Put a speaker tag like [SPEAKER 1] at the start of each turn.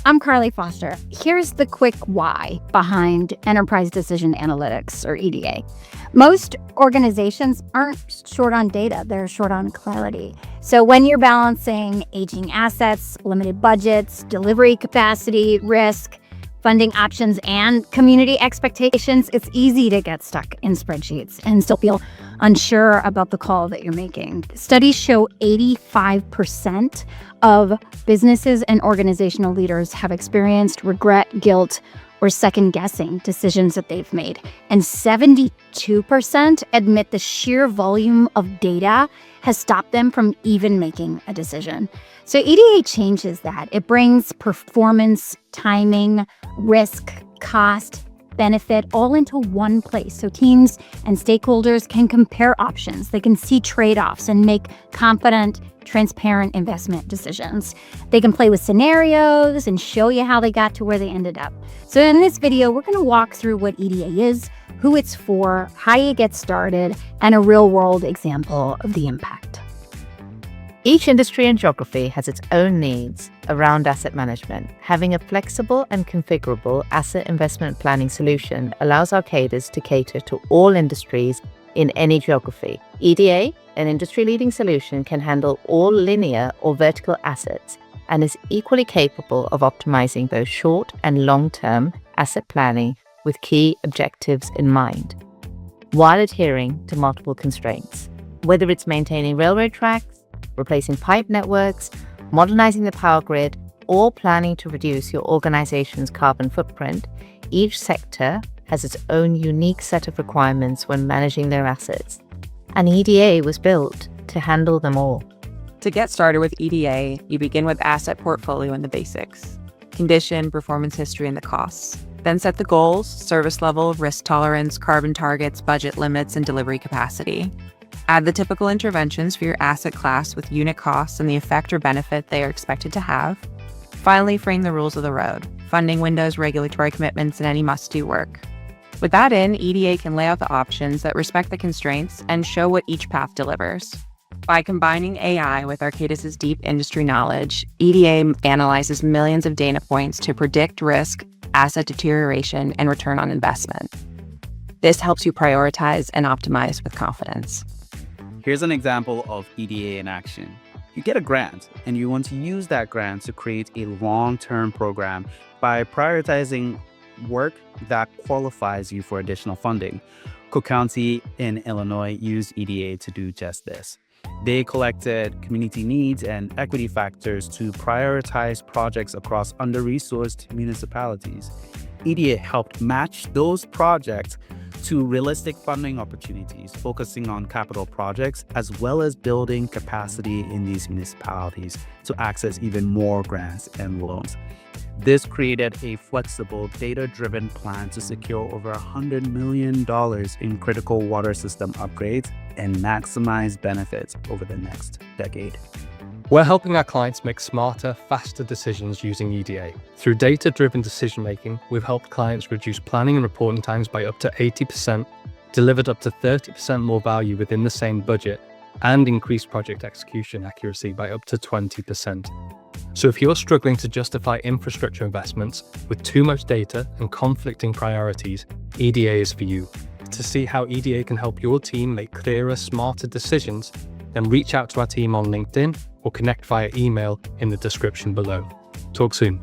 [SPEAKER 1] I'm Carly Foster. Here's the quick why behind Enterprise Decision Analytics, or EDA. Most organizations aren't short on data, they're short on clarity. So when you're balancing aging assets, limited budgets, delivery capacity, risk, funding options, and community expectations, it's easy to get stuck in spreadsheets and still feel unsure about the call that you're making. Studies show 85% of businesses and organizational leaders have experienced regret, guilt, or second-guessing decisions that they've made. And 72% admit the sheer volume of data has stopped them from even making a decision. So EDA changes that. It brings performance, timing, risk, cost, benefit all into one place. So teams and stakeholders can compare options. They can see trade-offs and make confident, transparent investment decisions. They can play with scenarios and show you how they got to where they ended up. So in this video, we're going to walk through what EDA is, who it's for, how you get started, and a real-world example of the impact.
[SPEAKER 2] Each industry and geography has its own needs around asset management. Having a flexible and configurable asset investment planning solution allows Arcadis to cater to all industries in any geography. EDA, an industry-leading solution, can handle all linear or vertical assets and is equally capable of optimizing both short and long-term asset planning with key objectives in mind, while adhering to multiple constraints. Whether it's maintaining railroad tracks, replacing pipe networks, modernizing the power grid, or planning to reduce your organization's carbon footprint, each sector has its own unique set of requirements when managing their assets. And EDA was built to handle them all.
[SPEAKER 3] To get started with EDA, you begin with asset portfolio and the basics: condition, performance history, and the costs. Then set the goals: service level, risk tolerance, carbon targets, budget limits, and delivery capacity. Add the typical interventions for your asset class with unit costs and the effect or benefit they are expected to have. Finally, frame the rules of the road: funding windows, regulatory commitments, and any must-do work. With that in, EDA can lay out the options that respect the constraints and show what each path delivers. By combining AI with Arcadis' deep industry knowledge, EDA analyzes millions of data points to predict risk, asset deterioration, and return on investment. This helps you prioritize and optimize with confidence.
[SPEAKER 4] Here's an example of EDA in action. You get a grant, and you want to use that grant to create a long-term program by prioritizing work that qualifies you for additional funding. Cook County in Illinois used EDA to do just this. They collected community needs and equity factors to prioritize projects across under-resourced municipalities. EDA helped match those projects to realistic funding opportunities, focusing on capital projects as well as building capacity in these municipalities to access even more grants and loans. This created a flexible, data-driven plan to secure over $100 million in critical water system upgrades and maximize benefits over the next decade.
[SPEAKER 5] We're helping our clients make smarter, faster decisions using EDA. Through data-driven decision-making, we've helped clients reduce planning and reporting times by up to 80%, delivered up to 30% more value within the same budget, and increased project execution accuracy by up to 20%. So if you're struggling to justify infrastructure investments with too much data and conflicting priorities, EDA is for you. To see how EDA can help your team make clearer, smarter decisions, then reach out to our team on LinkedIn or connect via email in the description below. Talk soon.